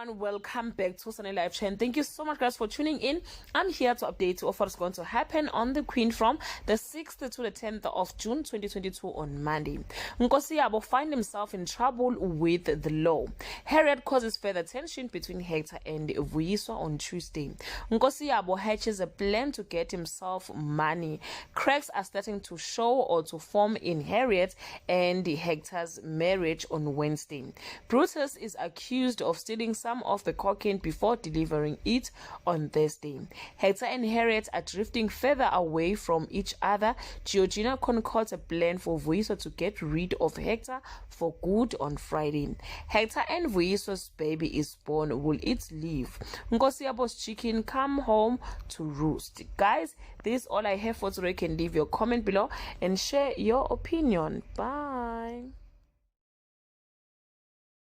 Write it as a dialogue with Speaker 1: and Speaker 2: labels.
Speaker 1: everyone, welcome back to Sunny Live Chain. Thank you so much guys for tuning in. I'm here to update you of what's going to happen on the Queen from the 6th to the 10th of June 2022 on Monday. Nkosi Yabo find himself in trouble with the law. Harriet causes further tension between Hector and Vuyiswa on Tuesday. Nkosi Yabo hatches a plan to get himself money. Cracks are starting to show or to form in Harriet and Hector's marriage on Wednesday. Brutus is accused of stealing some of the cocaine before delivering it on Thursday. Hector and Harriet are drifting further away from each other. Georgina concocts a plan for Vuyiswa to get rid of Hector for good on Friday. Hector and Vuyiswa's baby is born. Will it leave? Nkosi Yabo's chicken come home to roost. Guys, this is all I have for today. You can leave your comment below and share your opinion. Bye.